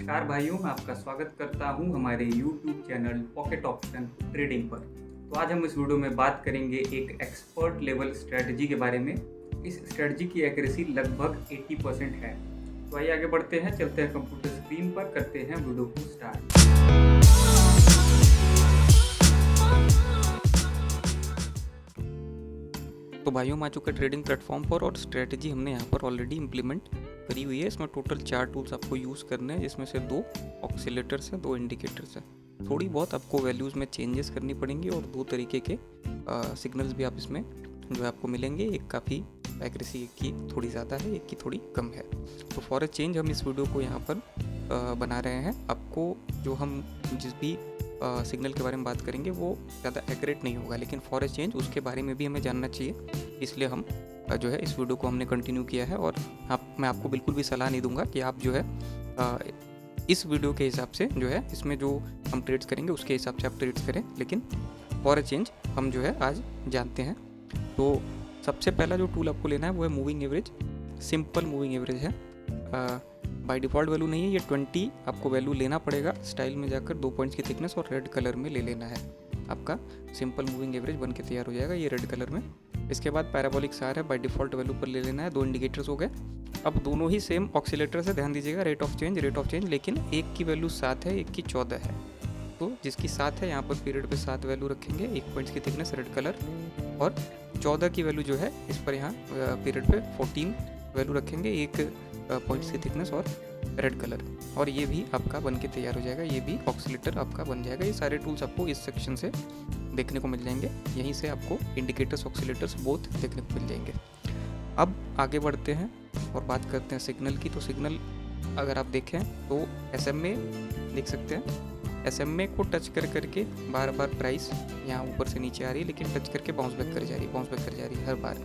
नमस्कार भाइयों, मैं आपका स्वागत करता हूं हमारे YouTube channel pocket option trading पर। तो आज हम इस वीडियो में बात करेंगे एक एक्सपर्ट लेवल स्ट्रेटजी के बारे में। इस स्ट्रेटजी की एक्यूरेसी लगभग 80% है। तो आइए आगे बढ़ते हैं, चलते हैं कंप्यूटर स्क्रीन पर, करते हैं वीडियो को स्टार्ट। तो भाइयों, हम आ चुके ट्रेडिंग प्लेटफॉर्म पर और स्ट्रेटजी हमने यहाँ पर ऑलरेडी इम्प्लीमेंट करी हुई है। इसमें टोटल 4 टूल्स आपको यूज़ करने हैं, जिसमें से 2 ऑक्सीलेटर्स हैं, 2 इंडिकेटर्स हैं। थोड़ी बहुत आपको वैल्यूज़ में चेंजेस करनी पड़ेंगी और 2 तरीके के सिग्नल्स भी आप इसमें जो है आपको मिलेंगे। एक काफ़ी एक्यूरेसी, एक की थोड़ी ज़्यादा है, एक की थोड़ी कम है। तो फॉर अ चेंज हम इस वीडियो को यहाँ पर बना रहे हैं। आपको जो हम जिस भी सिग्नल के बारे में बात करेंगे वो ज़्यादा एक्यूरेट नहीं होगा, लेकिन फॉर अ चेंज उसके बारे में भी हमें जानना चाहिए। इसलिए हम जो है इस वीडियो को हमने कंटिन्यू किया है। और मैं आपको बिल्कुल भी सलाह नहीं दूंगा कि आप जो है इस वीडियो के हिसाब से जो है इसमें जो हम ट्रेड्स करेंगे उसके हिसाब से आप ट्रेड्स करें, लेकिन फॉर अ चेंज हम जो है आज जानते हैं। तो सबसे पहला जो टूल आपको लेना है वो है moving average. Simple moving average है, बाय डिफ़ॉल्ट वैल्यू नहीं है, ये 20 आपको वैल्यू लेना पड़ेगा। स्टाइल में जाकर 2 पॉइंट्स की थिकनेस और रेड कलर में ले लेना है। आपका सिंपल मूविंग एवरेज बन के तैयार हो जाएगा ये रेड कलर में। इसके बाद पैराबोलिक सार है, बाय डिफ़ॉल्ट वैल्यू पर ले लेना है। 2 इंडिकेटर्स हो गए। अब दोनों ही सेम ऑक्सीलेटर से, ध्यान दीजिएगा। रेट ऑफ चेंज, लेकिन एक की वैल्यू 7 है, एक की 14 है। तो जिसकी 7 है यहाँ पर पीरियड पे 7 वैल्यू रखेंगे, 1 पॉइंट्स की थिकनेस रेड कलर, और 14 की वैल्यू जो है इस पर यहाँ पीरियड पे 14 वैल्यू रखेंगे, 1 पॉइंट्स की थिकनेस और रेड कलर, और ये भी आपका बन के तैयार हो जाएगा। ये भी ऑक्सीलेटर आपका बन जाएगा। ये सारे टूल्स आपको इस सेक्शन से देखने को मिल जाएंगे। यहीं से आपको इंडिकेटर्स, ऑक्सीलेटर्स बोथ देखने को मिल जाएंगे। अब आगे बढ़ते हैं और बात करते हैं सिग्नल की। तो सिग्नल अगर आप देखें तो SMA देख सकते हैं। SMA को टच करके बार बार प्राइस यहाँ ऊपर से नीचे आ रही है, लेकिन टच करके बाउंस बैक कर जा रही है हर बार।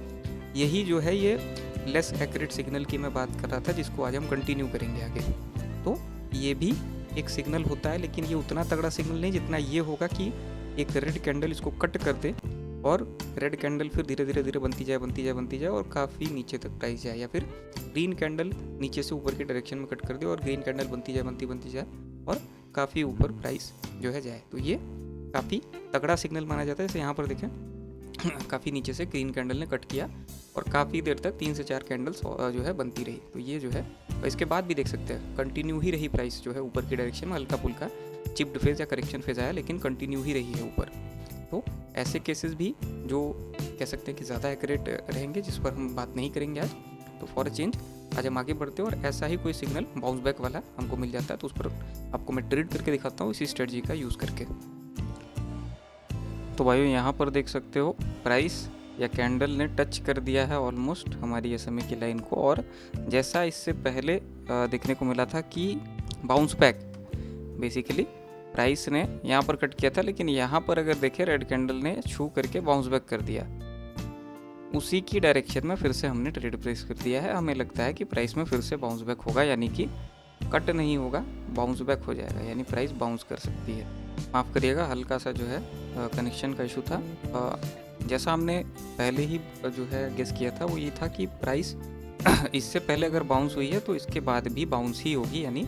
यही जो है ये लेस एक्यूरेट सिग्नल की मैं बात कर रहा था, जिसको आज हम कंटिन्यू करेंगे आगे। तो ये भी एक सिग्नल होता है, लेकिन ये उतना तगड़ा सिग्नल नहीं जितना ये होगा कि एक रेड कैंडल इसको कट कर दे और रेड कैंडल फिर धीरे धीरे बनती जाए और काफ़ी नीचे तक प्राइस जाए, या फिर ग्रीन कैंडल नीचे से ऊपर की डायरेक्शन में कट कर दे और ग्रीन कैंडल बनती जाए और काफ़ी ऊपर प्राइस जो है जाए। तो ये काफ़ी तगड़ा सिग्नल माना जाता है। जैसे यहाँ पर देखें, काफ़ी नीचे से ग्रीन कैंडल ने कट किया और काफ़ी देर तक 3 से 4 कैंडल्स जो है बनती रही। तो ये जो है, और इसके बाद भी देख सकते हैं कंटिन्यू ही रही प्राइस जो है ऊपर की डायरेक्शन में। हल्का फुल्का चिप्ड फेज या करेक्शन फेज आया, लेकिन कंटिन्यू ही रही है ऊपर। तो ऐसे केसेस भी जो कह सकते हैं कि ज़्यादा एक्यूरेट रहेंगे, जिस पर हम बात नहीं करेंगे आज। तो फॉर अ चेंज आज हम आगे बढ़ते हैं और ऐसा ही कोई सिग्नल बाउंस बैक वाला हमको मिल जाता है, तो उस पर आपको मैं ट्रेड करके दिखाता हूँ इसी स्ट्रेटजी का यूज़ करके। तो भाइयों, यहाँ पर देख सकते हो प्राइस या कैंडल ने टच कर दिया है ऑलमोस्ट हमारी SMA की लाइन को, और जैसा इससे पहले देखने को मिला था कि बाउंस बैक बेसिकली प्राइस ने यहाँ पर कट किया था, लेकिन यहाँ पर अगर देखें रेड कैंडल ने छू करके बाउंस बैक कर दिया। उसी की डायरेक्शन में फिर से हमने ट्रेड प्लेस कर दिया है। हमें लगता है कि प्राइस में फिर से बाउंस बैक होगा, यानी कि कट नहीं होगा, बाउंस बैक हो जाएगा, यानी प्राइस बाउंस कर सकती है। माफ़ करिएगा, हल्का सा जो है कनेक्शन का इशू था। जैसा हमने पहले ही जो है गेस किया था, वो ये था कि प्राइस इससे पहले अगर बाउंस हुई है तो इसके बाद भी बाउंस ही होगी। यानी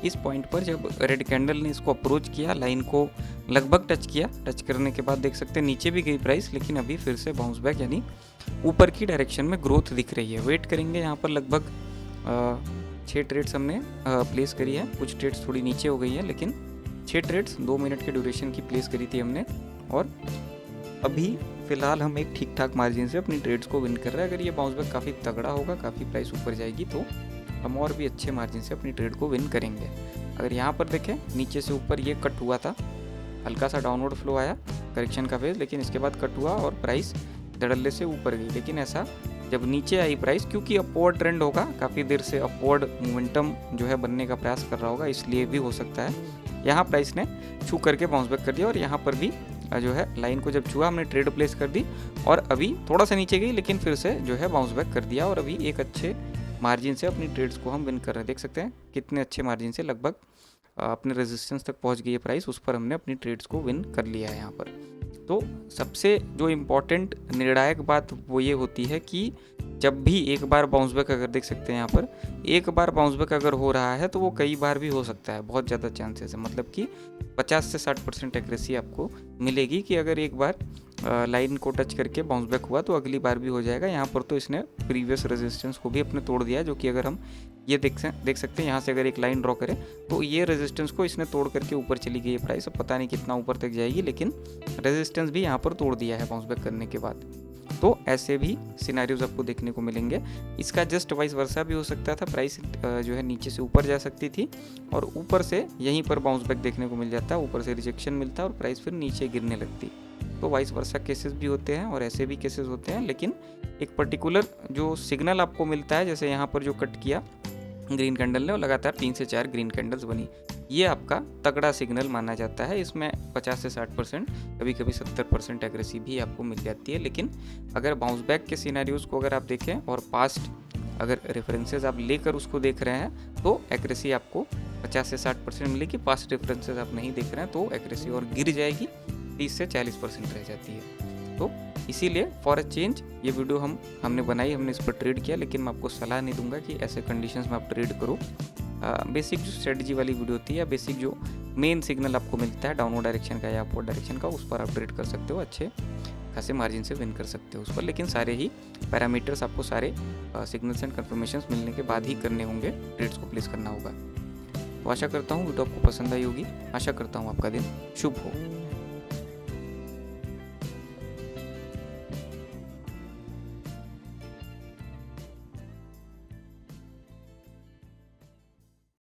इस पॉइंट पर जब रेड कैंडल ने इसको अप्रोच किया, लाइन को लगभग टच किया, टच करने के बाद देख सकते हैं नीचे भी गई प्राइस, लेकिन अभी फिर से बाउंस बैक, यानी ऊपर की डायरेक्शन में ग्रोथ दिख रही है। वेट करेंगे। यहाँ पर लगभग 6 ट्रेड्स हमने प्लेस करी है। कुछ ट्रेड्स थोड़ी नीचे हो गई है, लेकिन 6 ट्रेड्स 2 मिनट के ड्यूरेशन की प्लेस करी थी हमने, और अभी फ़िलहाल हम एक ठीक ठाक मार्जिन से अपनी ट्रेड्स को विन कर रहे हैं। अगर ये बाउंस बैक काफ़ी तगड़ा होगा, काफ़ी प्राइस ऊपर जाएगी, तो हम और भी अच्छे मार्जिन से अपनी ट्रेड को विन करेंगे। अगर यहाँ पर देखें, नीचे से ऊपर ये कट हुआ था, हल्का सा डाउनवर्ड फ्लो आया करेक्शन का फेज, लेकिन इसके बाद कट हुआ और प्राइस धड़ल्ले से ऊपर गई। लेकिन ऐसा जब नीचे आई प्राइस, क्योंकि अपवर्ड ट्रेंड होगा, काफ़ी देर से अपवर्ड मोमेंटम जो है बनने का प्रयास कर रहा होगा, इसलिए भी हो सकता है यहाँ प्राइस ने छू करके बाउंस बैक कर दिया। और यहाँ पर भी जो है लाइन को जब छुआ, हमने ट्रेड प्लेस कर दी और अभी थोड़ा सा नीचे गई, लेकिन फिर से जो है बाउंस बैक कर दिया, और अभी एक अच्छे मार्जिन से अपनी ट्रेड्स को हम विन कर रहे हैं। देख सकते हैं कितने अच्छे मार्जिन से, लगभग अपने रेजिस्टेंस तक पहुंच गई है प्राइस, उस पर हमने अपनी ट्रेड्स को विन कर लिया है यहाँ पर। तो सबसे जो इम्पोर्टेंट निर्णायक बात वो ये होती है कि जब भी एक बार बाउंस बैक, अगर देख सकते हैं यहाँ पर, एक बार बाउंस बैक अगर हो रहा है तो वो कई बार भी हो सकता है, बहुत ज़्यादा चांसेस है। मतलब कि 50 से 60% एक्यूरेसी आपको मिलेगी कि अगर एक बार लाइन को टच करके बाउंस बैक हुआ तो अगली बार भी हो जाएगा। यहाँ पर तो इसने प्रीवियस रेजिस्टेंस को भी अपने तोड़ दिया है, जो कि अगर हम ये देख सकते हैं यहाँ से अगर एक लाइन ड्रॉ करें तो ये रेजिस्टेंस को इसने तोड़ करके ऊपर चली गई है प्राइस। अब पता नहीं कितना ऊपर तक जाएगी, लेकिन रेजिस्टेंस भी यहाँ पर तोड़ दिया है बाउंस बैक करने के बाद। तो ऐसे भी सिनेरियोज आपको देखने को मिलेंगे। इसका जस्ट वाइस वर्सा भी हो सकता था, प्राइस जो है नीचे से ऊपर जा सकती थी और ऊपर से यहीं पर बाउंस बैक देखने को मिल जाता, ऊपर से रिजेक्शन मिलता और प्राइस फिर नीचे गिरने लगती। तो वाइस वर्सा केसेस भी होते हैं और ऐसे भी केसेस होते हैं, लेकिन एक पर्टिकुलर जो सिग्नल आपको मिलता है, जैसे यहाँ पर जो कट किया ग्रीन कैंडल ने और लगातार 3 से 4 ग्रीन कैंडल्स बनी, ये आपका तगड़ा सिग्नल माना जाता है। इसमें 50 से 60%, कभी कभी 70% एक्यूरेसी भी आपको मिल जाती है। लेकिन अगर बाउंस बैक के सिनेरियोज को अगर आप देखें और पास्ट अगर रेफरेंसेस आप लेकर उसको देख रहे हैं तो एक्यूरेसी आपको 50 से 60% मिलेगी। पास्ट रेफरेंसेस आप नहीं देख रहे हैं तो एक्यूरेसी और गिर जाएगी, 30 से 40% रह जाती है। तो इसीलिए फॉर अ चेंज ये वीडियो हमने बनाई, हमने इस पर ट्रेड किया, लेकिन मैं आपको सलाह नहीं दूंगा कि ऐसे कंडीशंस में आप ट्रेड करो। बेसिक जो स्ट्रेटजी वाली वीडियो होती है या बेसिक जो मेन सिग्नल आपको मिलता है डाउनवर्ड डायरेक्शन का या अपवर्ड डायरेक्शन का, उस पर आप ट्रेड कर सकते हो, अच्छे खासे मार्जिन से विन कर सकते हो उस पर। लेकिन सारे ही पैरामीटर्स आपको सारे सिग्नल्स एंड कन्फर्मेशंस मिलने के बाद ही करने होंगे, ट्रेड्स को प्लेस करना होगा। तो आशा करता हूँ वीडियो आपको पसंद आई होगी। आशा करता हूँ आपका दिन शुभ हो।